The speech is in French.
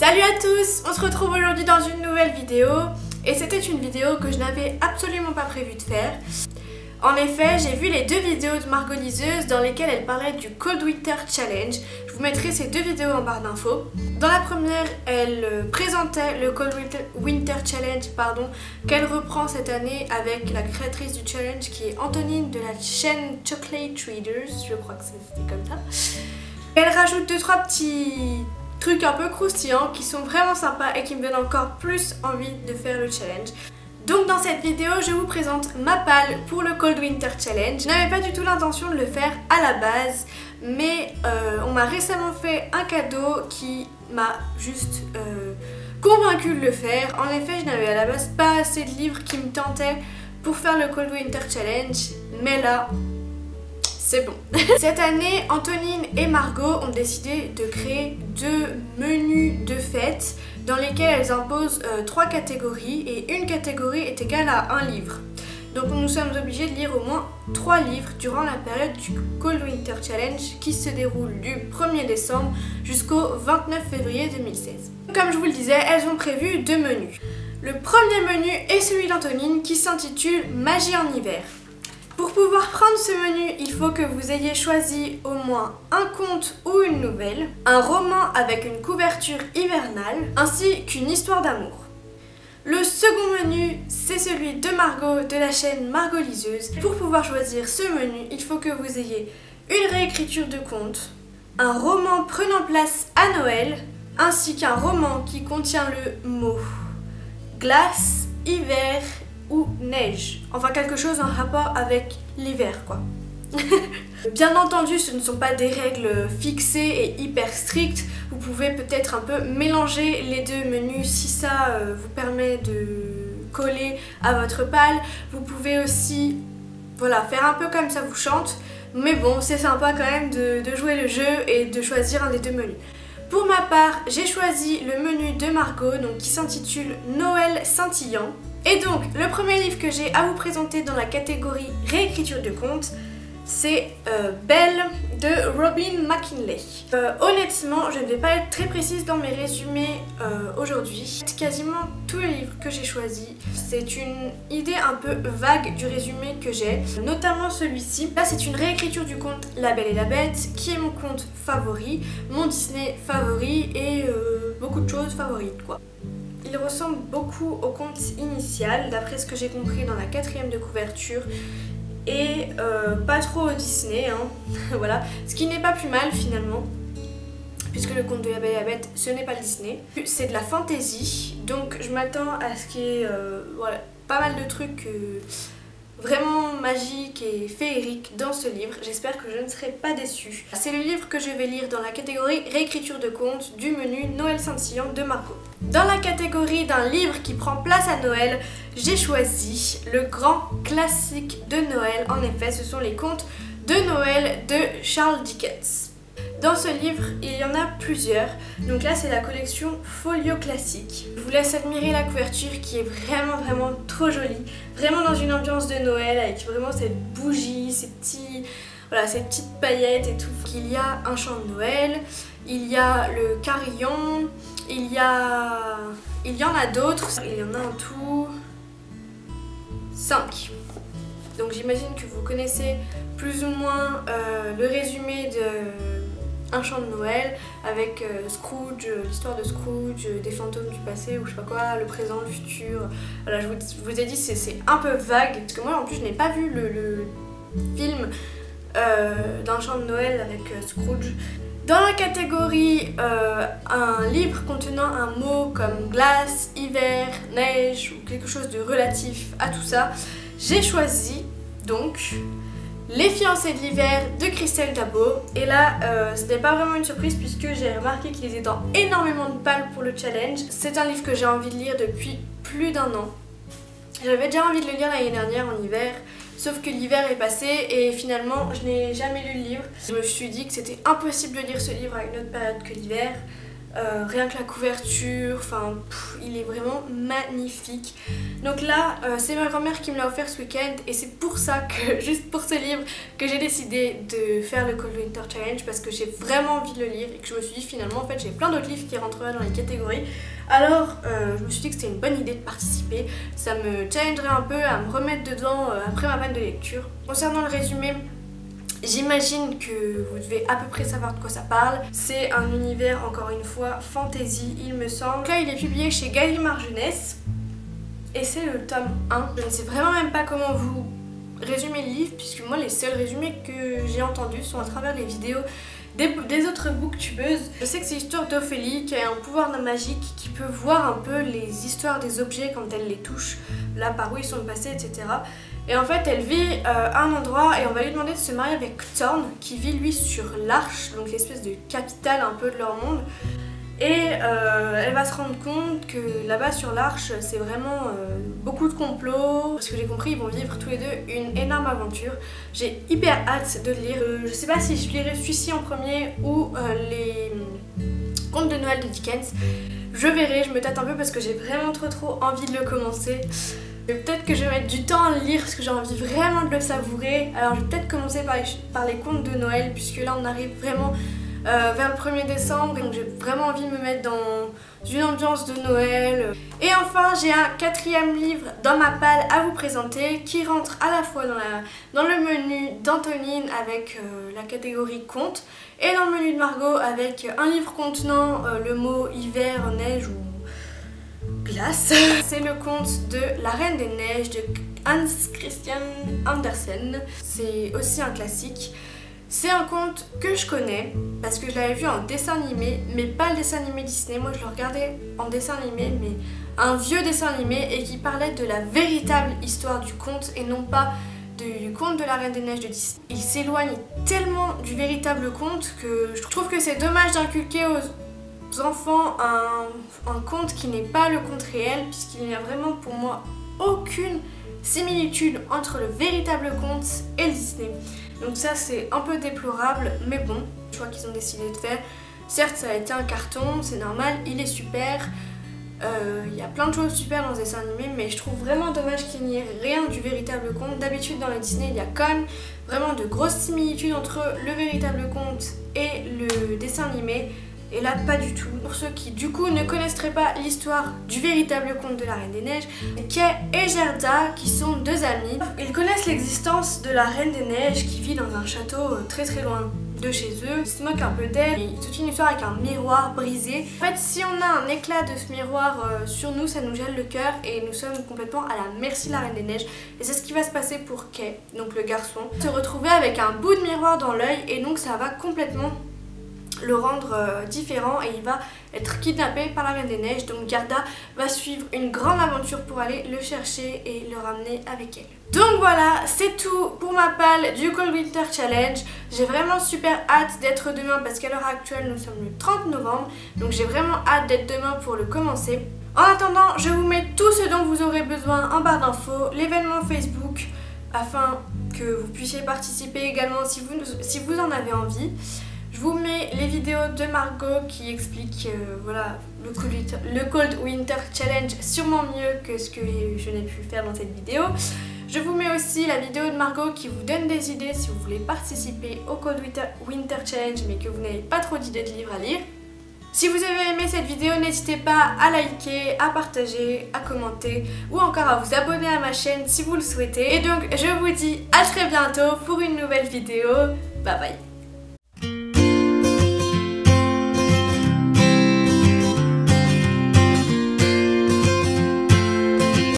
Salut à tous, on se retrouve aujourd'hui dans une nouvelle vidéo et c'était une vidéo que je n'avais absolument pas prévu de faire. En effet, j'ai vu les deux vidéos de Margot Liseuse dans lesquelles elle parlait du Cold Winter Challenge. Je vous mettrai ces deux vidéos en barre d'infos. Dans la première, elle présentait le Cold Winter Challenge qu'elle reprend cette année avec la créatrice du challenge qui est Antonine de la chaîne Chocolate Readers, je crois que c'était comme ça. Elle rajoute 2-3 petits trucs un peu croustillants qui sont vraiment sympas et qui me donnent encore plus envie de faire le challenge. Donc dans cette vidéo, je vous présente ma palle pour le Cold Winter Challenge. Je n'avais pas du tout l'intention de le faire à la base, mais on m'a récemment fait un cadeau qui m'a juste convaincue de le faire. En effet, je n'avais à la base pas assez de livres qui me tentaient pour faire le Cold Winter Challenge, mais là, c'est bon. Cette année, Antonine et Margot ont décidé de créer deux menus de fête dans lesquels elles imposent 3 catégories et une catégorie est égale à un livre. Donc nous sommes obligés de lire au moins 3 livres durant la période du Cold Winter Challenge qui se déroule du 1er décembre jusqu'au 29 février 2016. Comme je vous le disais, elles ont prévu 2 menus. Le premier menu est celui d'Antonine qui s'intitule Magie en hiver. Pour pouvoir prendre ce menu, il faut que vous ayez choisi au moins un conte ou une nouvelle, un roman avec une couverture hivernale, ainsi qu'une histoire d'amour. Le second menu, c'est celui de Margot de la chaîne Margot Liseuse. Pour pouvoir choisir ce menu, il faut que vous ayez une réécriture de conte, un roman prenant place à Noël, ainsi qu'un roman qui contient le mot glace, hiver ou neige. Enfin quelque chose en rapport avec l'hiver quoi. Bien entendu, ce ne sont pas des règles fixées et hyper strictes. Vous pouvez peut-être un peu mélanger les deux menus si ça vous permet de coller à votre palle. Vous pouvez aussi faire un peu comme ça vous chante. Mais bon, c'est sympa quand même de jouer le jeu et de choisir un des deux menus. Pour ma part, j'ai choisi le menu de Margot qui s'intitule Noël scintillant. Et donc, le premier livre que j'ai à vous présenter dans la catégorie réécriture de contes, c'est Belle de Robin McKinley. Honnêtement, je ne vais pas être très précise dans mes résumés aujourd'hui. Quasiment tous les livres que j'ai choisis, c'est une idée un peu vague du résumé que j'ai, notamment celui-ci. Là, c'est une réécriture du conte La Belle et la Bête, qui est mon conte favori, mon Disney favori et beaucoup de choses favorites quoi. Il ressemble beaucoup au conte initial, d'après ce que j'ai compris dans la 4e de couverture, et pas trop au Disney, voilà. Ce qui n'est pas plus mal finalement, puisque le conte de La Belle et la Bête, ce n'est pas le Disney. C'est de la fantasy, donc je m'attends à ce qu'il y ait pas mal de trucs vraiment magiques et féeriques dans ce livre. J'espère que je ne serai pas déçue. C'est le livre que je vais lire dans la catégorie réécriture de contes du menu Noël scintillant de Margot. Dans la catégorie d'un livre qui prend place à Noël, j'ai choisi le grand classique de Noël. En effet, ce sont les contes de Noël de Charles Dickens. Dans ce livre, il y en a plusieurs. Donc là, c'est la collection Folio Classique. Je vous laisse admirer la couverture qui est vraiment trop jolie. Vraiment dans une ambiance de Noël avec vraiment cette bougie, ces petites paillettes et tout. Il y a un chant de Noël, il y a le carillon, il y en a d'autres. Il y en a en tout 5. Donc j'imagine que vous connaissez plus ou moins le résumé de Un chant de Noël avec Scrooge, l'histoire de Scrooge, des fantômes du passé ou je sais pas quoi, le présent, le futur. Voilà, je vous ai dit c'est un peu vague parce que moi en plus je n'ai pas vu le film d'Un chant de Noël avec Scrooge. Dans la catégorie un livre contenant un mot comme glace, hiver, neige ou quelque chose de relatif à tout ça, j'ai choisi donc Les fiancés de l'hiver de Christelle Dabo. Et là, ce n'est pas vraiment une surprise puisque j'ai remarqué qu'il était dans énormément de palles pour le challenge. C'est un livre que j'ai envie de lire depuis plus d'1 an. J'avais déjà envie de le lire l'année dernière en hiver, sauf que l'hiver est passé et finalement je n'ai jamais lu le livre. Je me suis dit que c'était impossible de lire ce livre à une autre période que l'hiver. rien que la couverture, enfin il est vraiment magnifique. Donc là c'est ma grand-mère qui me l'a offert ce week-end et c'est pour ça que, juste pour ce livre, que j'ai décidé de faire le Cold Winter Challenge, parce que j'ai vraiment envie de le lire et que je me suis dit finalement en fait j'ai plein d'autres livres qui rentreraient dans les catégories. Alors je me suis dit que c'était une bonne idée de participer, ça me challengerait un peu à me remettre dedans après ma panne de lecture. Concernant le résumé, j'imagine que vous devez à peu près savoir de quoi ça parle. C'est un univers, encore une fois, fantasy, il me semble. Là, il est publié chez Gallimard Jeunesse et c'est le tome 1. Je ne sais vraiment même pas comment vous résumer le livre, puisque moi, les seuls résumés que j'ai entendus sont à travers les vidéos des autres booktubeuses. Je sais que c'est l'histoire d'Ophélie qui a un pouvoir magique, qui peut voir un peu les histoires des objets quand elle les touche, là par où ils sont passés, etc. Et en fait elle vit à un endroit et on va lui demander de se marier avec Thorn, qui vit lui sur l'Arche, donc l'espèce de capitale un peu de leur monde. Et elle va se rendre compte que là-bas sur l'Arche, c'est vraiment beaucoup de complots. Ce que j'ai compris, ils vont vivre tous les deux une énorme aventure. J'ai hyper hâte de le lire. Je sais pas si je lirai celui-ci en premier ou les contes de Noël de Dickens. Je verrai, je me tâte un peu parce que j'ai vraiment trop envie de le commencer. Peut-être que je vais mettre du temps à le lire parce que j'ai envie vraiment de le savourer. Alors je vais peut-être commencer par les contes de Noël, puisque là on arrive vraiment vers le 1er décembre, donc j'ai vraiment envie de me mettre dans une ambiance de Noël. Et enfin j'ai un 4e livre dans ma palle à vous présenter, qui rentre à la fois dans le menu d'Antonine avec la catégorie contes, et dans le menu de Margot avec un livre contenant le mot hiver, neige ou glace. C'est le conte de La Reine des Neiges de Hans Christian Andersen. C'est aussi un classique. C'est un conte que je connais parce que je l'avais vu en dessin animé, mais pas le dessin animé Disney. Moi je le regardais en dessin animé, mais un vieux dessin animé, et qui parlait de la véritable histoire du conte et non pas du conte de La Reine des Neiges de Disney. Il s'éloigne tellement du véritable conte que je trouve que c'est dommage d'inculquer aux enfants un conte qui n'est pas le conte réel, puisqu'il n'y a vraiment pour moi aucune similitude entre le véritable conte et le Disney. Donc ça c'est un peu déplorable, mais bon, je crois qu'ils ont décidé de faire. Certes ça a été un carton, c'est normal, il est super. Il y a plein de choses super dans ce dessin animé, mais je trouve vraiment dommage qu'il n'y ait rien du véritable conte. D'habitude dans le Disney il y a quand même vraiment de grosses similitudes entre le véritable conte et le dessin animé. Et là, pas du tout. Pour ceux qui, du coup, ne connaîtraient pas l'histoire du véritable conte de la Reine des Neiges, Kay et Gerda, qui sont deux amis. Ils connaissent l'existence de la Reine des Neiges qui vit dans un château très loin de chez eux. Ils se moquent un peu d'elle. C'est toute une histoire avec un miroir brisé. En fait, si on a un éclat de ce miroir sur nous, ça nous gèle le cœur et nous sommes complètement à la merci de la Reine des Neiges. Et c'est ce qui va se passer pour Kay, donc le garçon. Se retrouver avec un bout de miroir dans l'œil, et donc ça va complètement le rendre différent, et il va être kidnappé par la Reine des Neiges. Donc Gerda va suivre une grande aventure pour aller le chercher et le ramener avec elle. Donc voilà, c'est tout pour ma palle du Cold Winter Challenge. J'ai vraiment super hâte d'être demain, parce qu'à l'heure actuelle nous sommes le 30 novembre, donc j'ai vraiment hâte d'être demain pour le commencer. En attendant, je vous mets tout ce dont vous aurez besoin en barre d'infos, l'événement Facebook, afin que vous puissiez participer également si vous en avez envie. Je vous mets les vidéos de Margot qui expliquent voilà, le Cold Winter Challenge sûrement mieux que ce que je n'ai pu faire dans cette vidéo. Je vous mets aussi la vidéo de Margot qui vous donne des idées si vous voulez participer au Cold Winter Challenge mais que vous n'avez pas trop d'idées de livres à lire. Si vous avez aimé cette vidéo, n'hésitez pas à liker, à partager, à commenter ou encore à vous abonner à ma chaîne si vous le souhaitez. Et donc je vous dis à très bientôt pour une nouvelle vidéo. Bye bye.